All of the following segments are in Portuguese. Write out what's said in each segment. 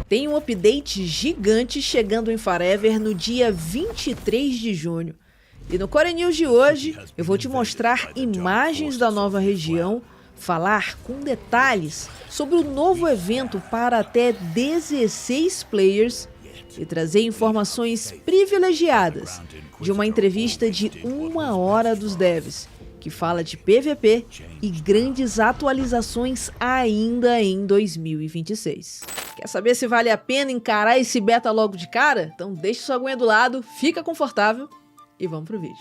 Tem um update gigante chegando em Forever no dia 23 de junho. E no Core News de hoje, eu vou te mostrar imagens da nova região, falar com detalhes sobre o novo evento para até 16 players e trazer informações privilegiadas de uma entrevista de 1 hora dos devs, que fala de PVP e grandes atualizações ainda em 2026. Quer saber se vale a pena encarar esse beta logo de cara? Então deixa sua aguinha do lado, fica confortável e vamos pro vídeo.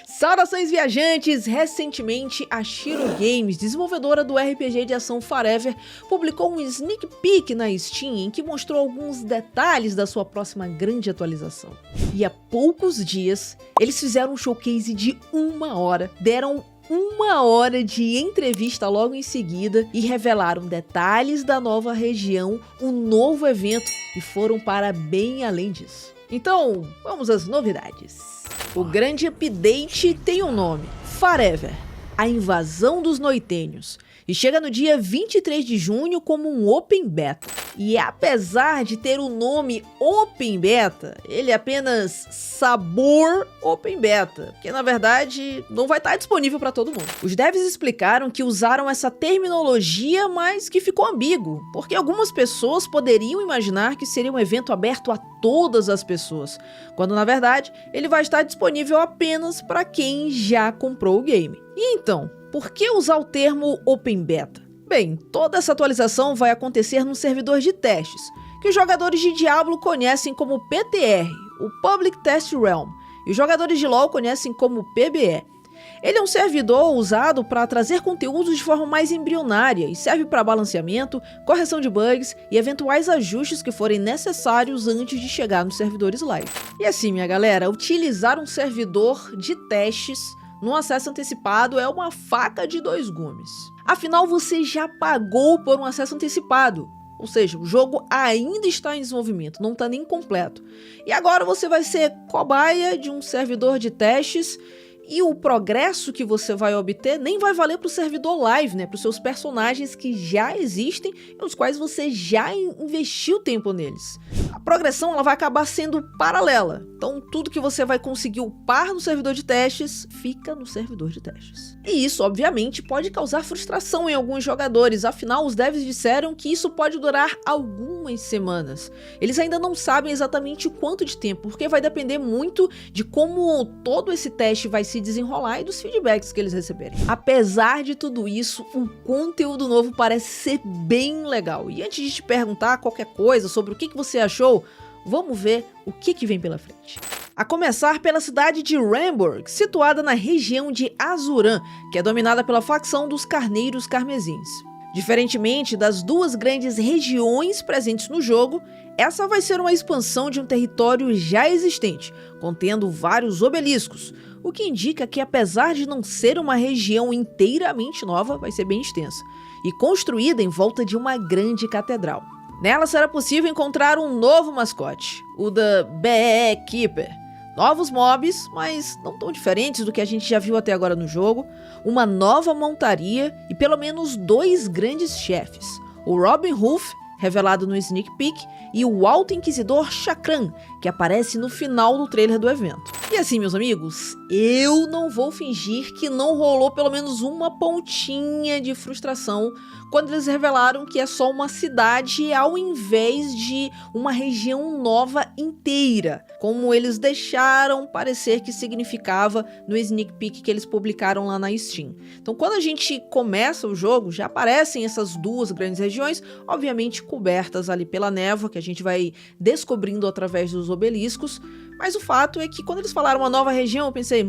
Saudações viajantes! Recentemente, a Shiro Games, desenvolvedora do RPG de ação Forever, publicou um sneak peek na Steam em que mostrou alguns detalhes da sua próxima grande atualização. E há poucos dias, eles fizeram um showcase de 1 hora, deram 1 hora de entrevista logo em seguida e revelaram detalhes da nova região, um novo evento e foram para bem além disso. Então, vamos às novidades. O grande update tem um nome, Forever, a invasão dos Noitênios, e chega no dia 23 de junho como um Open Beta. E apesar de ter o nome Open Beta, ele é apenas sabor Open Beta, porque na verdade não vai estar disponível para todo mundo. Os devs explicaram que usaram essa terminologia, mas que ficou ambíguo, porque algumas pessoas poderiam imaginar que seria um evento aberto a todas as pessoas, quando na verdade ele vai estar disponível apenas para quem já comprou o game. E então, por que usar o termo Open Beta? Bem, toda essa atualização vai acontecer num servidor de testes, que os jogadores de Diablo conhecem como PTR, o Public Test Realm, e os jogadores de LoL conhecem como PBE. Ele é um servidor usado para trazer conteúdos de forma mais embrionária e serve para balanceamento, correção de bugs e eventuais ajustes que forem necessários antes de chegar nos servidores live. E assim, minha galera, utilizar um servidor de testes no acesso antecipado é uma faca de 2 gumes. Afinal, você já pagou por um acesso antecipado, ou seja, o jogo ainda está em desenvolvimento, não está nem completo. E agora você vai ser cobaia de um servidor de testes e o progresso que você vai obter nem vai valer para o servidor live, né? Para os seus personagens que já existem e os quais você já investiu tempo neles. A progressão ela vai acabar sendo paralela, então tudo que você vai conseguir upar no servidor de testes, fica no servidor de testes. E isso, obviamente, pode causar frustração em alguns jogadores, afinal os devs disseram que isso pode durar algumas semanas. Eles ainda não sabem exatamente quanto de tempo, porque vai depender muito de como todo esse teste vai se desenrolar e dos feedbacks que eles receberem. Apesar de tudo isso, o conteúdo novo parece ser bem legal. E antes de te perguntar qualquer coisa sobre o que você achou, vamos ver o que vem pela frente. A começar pela cidade de Ramburg, situada na região de Azuran, que é dominada pela facção dos Carneiros Carmesins. Diferentemente das duas grandes regiões presentes no jogo, essa vai ser uma expansão de um território já existente, contendo vários obeliscos, o que indica que apesar de não ser uma região inteiramente nova, vai ser bem extensa, e construída em volta de uma grande catedral. Nela será possível encontrar um novo mascote, o da Beekeeper, novos mobs, mas não tão diferentes do que a gente já viu até agora no jogo, uma nova montaria e pelo menos 2 grandes chefes, o Robin Hood, revelado no sneak peek, e o Alto Inquisidor Chakran, que aparece no final do trailer do evento. E assim, meus amigos, eu não vou fingir que não rolou pelo menos uma pontinha de frustração quando eles revelaram que é só uma cidade ao invés de uma região nova inteira, como eles deixaram parecer que significava no sneak peek que eles publicaram lá na Steam. Então, quando a gente começa o jogo, já aparecem essas 2 grandes regiões, obviamente cobertas ali pela névoa, que a gente vai descobrindo através dos obeliscos, mas o fato é que quando eles falaram uma nova região, eu pensei,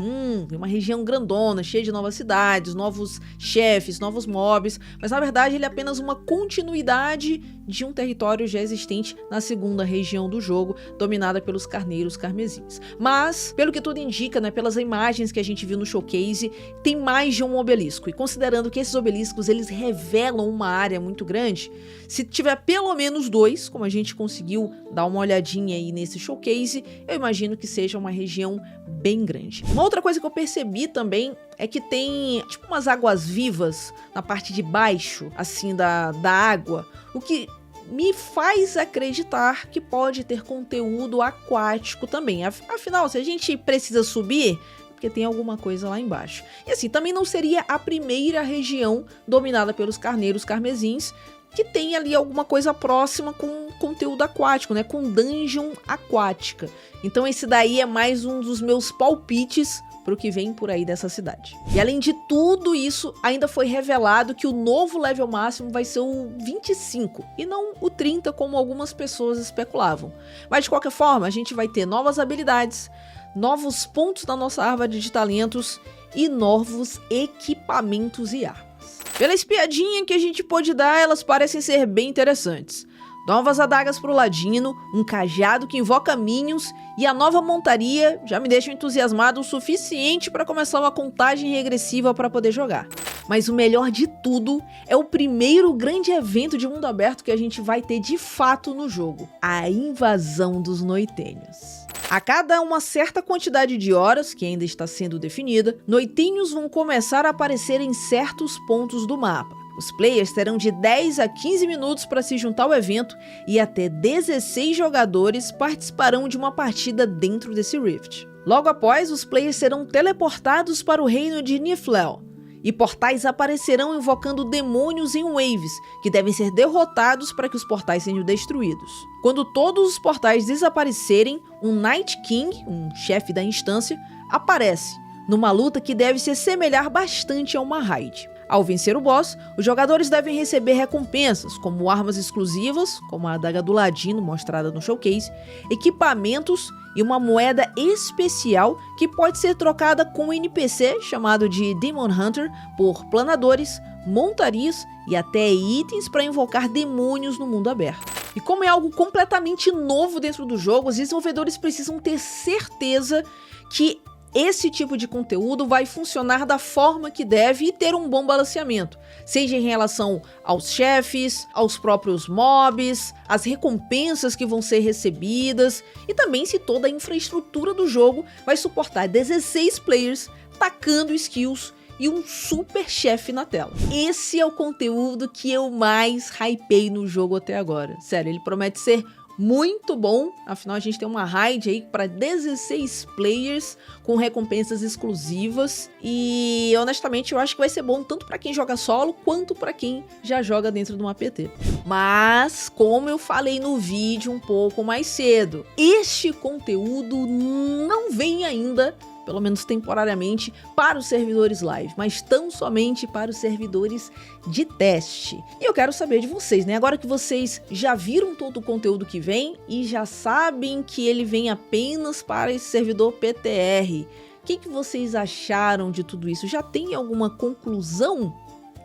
uma região grandona, cheia de novas cidades, novos chefes, novos mobs, mas na verdade ele é apenas uma continuidade de um território já existente na segunda região do jogo, dominada pelos Carneiros Carmesins. Mas, pelo que tudo indica, né, pelas imagens que a gente viu no showcase, tem mais de um obelisco, e considerando que esses obeliscos eles revelam uma área muito grande, se tiver pelo menos 2, como a gente conseguiu dar uma olhadinha aí nesse showcase, eu imagino que seja uma região bem grande. Uma outra coisa que eu percebi também é que tem tipo umas águas vivas na parte de baixo, assim, da água, o que me faz acreditar que pode ter conteúdo aquático também. Afinal, se a gente precisa subir, porque tem alguma coisa lá embaixo. E assim, também não seria a primeira região dominada pelos carneiros carmesins que tem ali alguma coisa próxima com conteúdo aquático, né? Com dungeon aquática. Então esse daí é mais um dos meus palpites pro que vem por aí dessa cidade. E além de tudo isso, ainda foi revelado que o novo level máximo vai ser o 25 e não o 30 como algumas pessoas especulavam. Mas de qualquer forma, a gente vai ter novas habilidades, novos pontos na nossa árvore de talentos e novos equipamentos e armas. Pela espiadinha que a gente pôde dar, elas parecem ser bem interessantes. Novas adagas pro Ladino, um cajado que invoca minions e a nova montaria já me deixam entusiasmado o suficiente para começar uma contagem regressiva para poder jogar. Mas o melhor de tudo é o primeiro grande evento de mundo aberto que a gente vai ter de fato no jogo, a invasão dos Noitênios. A cada uma certa quantidade de horas, que ainda está sendo definida, Noitênios vão começar a aparecer em certos pontos do mapa. Os players terão de 10 a 15 minutos para se juntar ao evento e até 16 jogadores participarão de uma partida dentro desse Rift. Logo após, os players serão teleportados para o reino de Niflheim, e portais aparecerão invocando demônios em waves, que devem ser derrotados para que os portais sejam destruídos. Quando todos os portais desaparecerem, um Night King, um chefe da instância, aparece, numa luta que deve se assemelhar bastante a uma raid. Ao vencer o boss, os jogadores devem receber recompensas, como armas exclusivas, como a adaga do Ladino mostrada no showcase, equipamentos e uma moeda especial que pode ser trocada com um NPC chamado de Demon Hunter por planadores, montarias e até itens para invocar demônios no mundo aberto. E como é algo completamente novo dentro do jogo, os desenvolvedores precisam ter certeza que esse tipo de conteúdo vai funcionar da forma que deve e ter um bom balanceamento, seja em relação aos chefes, aos próprios mobs, as recompensas que vão ser recebidas e também se toda a infraestrutura do jogo vai suportar 16 players tacando skills e um super chefe na tela. Esse é o conteúdo que eu mais hypei no jogo até agora. Sério, ele promete ser muito bom, afinal a gente tem uma raid aí para 16 players com recompensas exclusivas e honestamente eu acho que vai ser bom tanto para quem joga solo quanto para quem já joga dentro de uma PT. Mas, como eu falei no vídeo um pouco mais cedo, este conteúdo não vem ainda, pelo menos temporariamente, para os servidores live, mas tão somente para os servidores de teste. E eu quero saber de vocês, né? Agora que vocês já viram todo o conteúdo que vem e já sabem que ele vem apenas para esse servidor PTR, o que vocês acharam de tudo isso? Já tem alguma conclusão?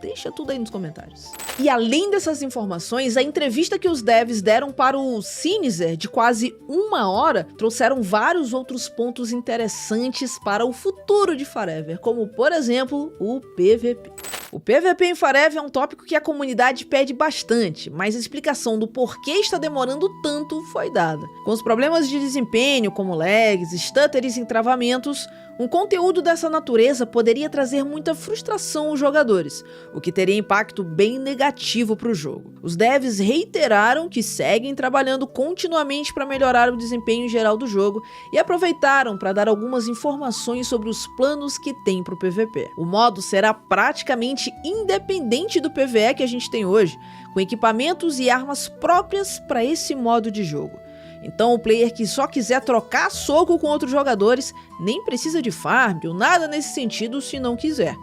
Deixa tudo aí nos comentários. E além dessas informações, a entrevista que os devs deram para o Sinister, de quase 1 hora, trouxeram vários outros pontos interessantes para o futuro de Forever, como por exemplo, o PVP. O PVP em Forever é um tópico que a comunidade pede bastante, mas a explicação do porquê está demorando tanto foi dada. Com os problemas de desempenho, como lags, stutters e travamentos, um conteúdo dessa natureza poderia trazer muita frustração aos jogadores, o que teria impacto bem negativo para o jogo. Os devs reiteraram que seguem trabalhando continuamente para melhorar o desempenho geral do jogo e aproveitaram para dar algumas informações sobre os planos que tem para o PVP. O modo será praticamente independente do PvE que a gente tem hoje, com equipamentos e armas próprias para esse modo de jogo. Então o player que só quiser trocar soco com outros jogadores nem precisa de farm ou nada nesse sentido se não quiser.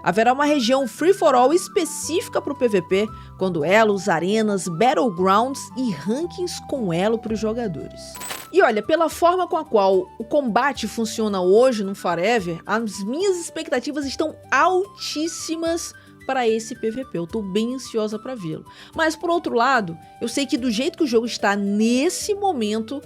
Haverá uma região free for all específica para o PVP, com duelos, arenas, battlegrounds e rankings com elo para os jogadores. E olha, pela forma com a qual o combate funciona hoje no Forever, as minhas expectativas estão altíssimas para esse PVP, eu tô bem ansiosa para vê-lo. Mas por outro lado, eu sei que do jeito que o jogo está nesse momento,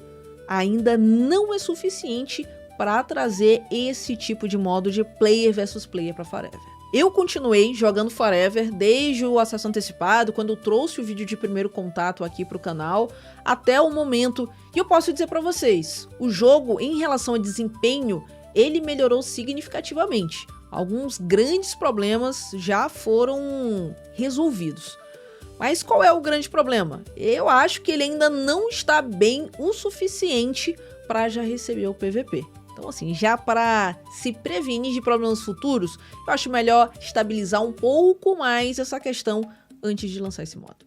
ainda não é suficiente para trazer esse tipo de modo de player versus player para Forever. Eu continuei jogando Forever desde o acesso antecipado, quando eu trouxe o vídeo de primeiro contato aqui para o canal, até o momento, e eu posso dizer para vocês, o jogo em relação a desempenho, ele melhorou significativamente. Alguns grandes problemas já foram resolvidos. Mas qual é o grande problema? Eu acho que ele ainda não está bem o suficiente para já receber o PVP. Então, assim, já para se prevenir de problemas futuros, eu acho melhor estabilizar um pouco mais essa questão antes de lançar esse modo.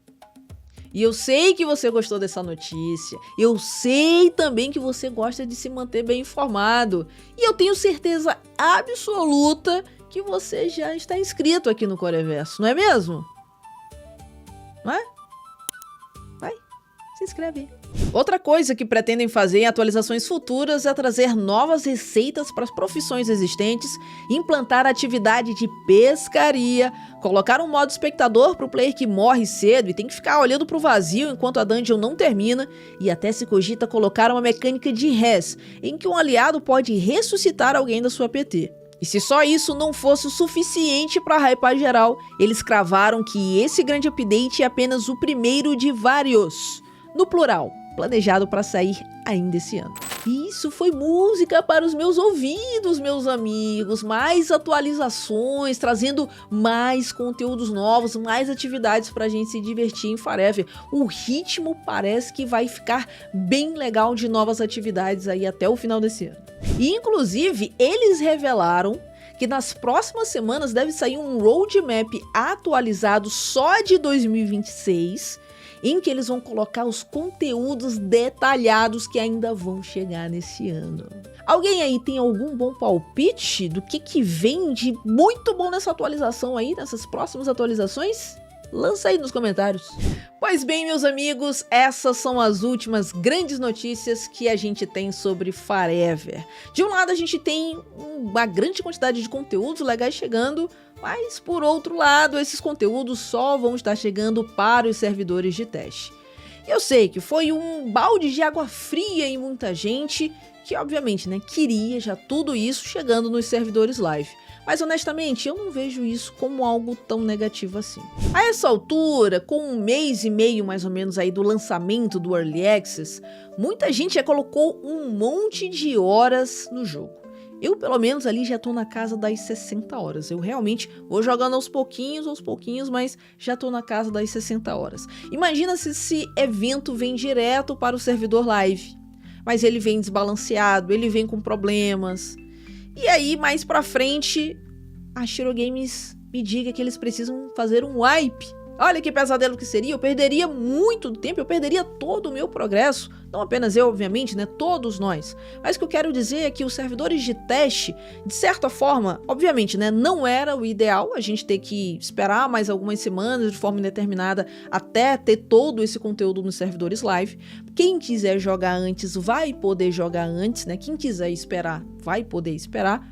E eu sei que você gostou dessa notícia, eu sei também que você gosta de se manter bem informado. E eu tenho certeza absoluta que você já está inscrito aqui no Coreverso, não é mesmo? Não é? Vai, se inscreve aí. Outra coisa que pretendem fazer em atualizações futuras é trazer novas receitas para as profissões existentes, implantar atividade de pescaria, colocar um modo espectador para o player que morre cedo e tem que ficar olhando para o vazio enquanto a dungeon não termina, e até se cogita colocar uma mecânica de res, em que um aliado pode ressuscitar alguém da sua PT. E se só isso não fosse o suficiente para hypar geral, eles cravaram que esse grande update é apenas o primeiro de vários, no plural, planejado para sair ainda esse ano. E isso foi música para os meus ouvidos, meus amigos. Mais atualizações, trazendo mais conteúdos novos, mais atividades para a gente se divertir em Forever. O ritmo parece que vai ficar bem legal de novas atividades aí até o final desse ano. E inclusive eles revelaram que nas próximas semanas deve sair um roadmap atualizado só de 2026, em que eles vão colocar os conteúdos detalhados que ainda vão chegar nesse ano. Alguém aí tem algum bom palpite do que vem de muito bom nessa atualização aí, nessas próximas atualizações? Lança aí nos comentários. Pois bem, meus amigos, essas são as últimas grandes notícias que a gente tem sobre Forever. De um lado, a gente tem uma grande quantidade de conteúdos legais chegando, mas por outro lado, esses conteúdos só vão estar chegando para os servidores de teste. Eu sei que foi um balde de água fria em muita gente, que obviamente, né, queria já tudo isso chegando nos servidores live. Mas honestamente, eu não vejo isso como algo tão negativo assim. A essa altura, com 1 mês e meio mais ou menos aí do lançamento do Early Access, muita gente já colocou um monte de horas no jogo. Eu, pelo menos, ali já tô na casa das 60 horas. Eu realmente vou jogando aos pouquinhos, mas já tô na casa das 60 horas. Imagina se esse evento vem direto para o servidor live. Mas ele vem desbalanceado, ele vem com problemas. E aí, mais pra frente, a Shiro Games me diga que eles precisam fazer um wipe. Olha que pesadelo que seria, eu perderia muito tempo, eu perderia todo o meu progresso. Não apenas eu, obviamente, né? Todos nós. Mas o que eu quero dizer é que os servidores de teste, de certa forma, obviamente, né? Não era o ideal a gente ter que esperar mais algumas semanas de forma indeterminada até ter todo esse conteúdo nos servidores live. Quem quiser jogar antes vai poder jogar antes, né? Quem quiser esperar vai poder esperar.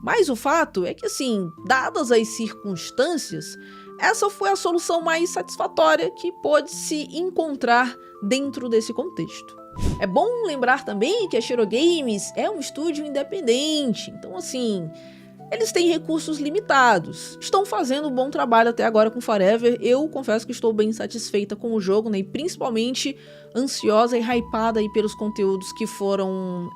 Mas o fato é que, assim, dadas as circunstâncias, essa foi a solução mais satisfatória que pôde se encontrar dentro desse contexto. É bom lembrar também que a Shiro Games é um estúdio independente, então assim, eles têm recursos limitados. Estão fazendo um bom trabalho até agora com Forever. Eu confesso que estou bem satisfeita com o jogo, né? E principalmente ansiosa e hypada aí pelos conteúdos que foram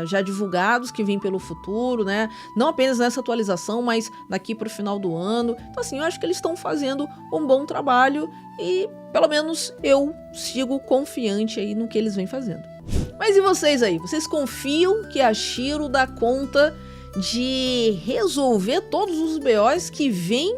já divulgados, que vêm pelo futuro, né? Não apenas nessa atualização, mas daqui para o final do ano. Então assim, eu acho que eles estão fazendo um bom trabalho e pelo menos eu sigo confiante aí no que eles vêm fazendo. Mas e vocês aí? Vocês confiam que a Shiro dá conta de resolver todos os BOs que vêm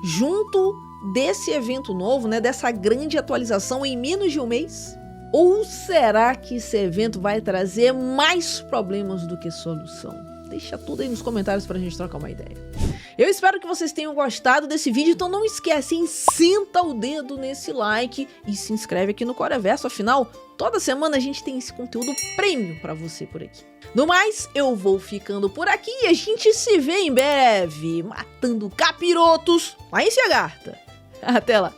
junto desse evento novo, né, dessa grande atualização em menos de um mês? Ou será que esse evento vai trazer mais problemas do que solução? Deixa tudo aí nos comentários pra gente trocar uma ideia. Eu espero que vocês tenham gostado desse vídeo, então não esquece, hein? Senta o dedo nesse like e se inscreve aqui no Coreverso, afinal, toda semana a gente tem esse conteúdo premium pra você por aqui. No mais, eu vou ficando por aqui e a gente se vê em breve, matando capirotos lá em Ciagarta. Até lá!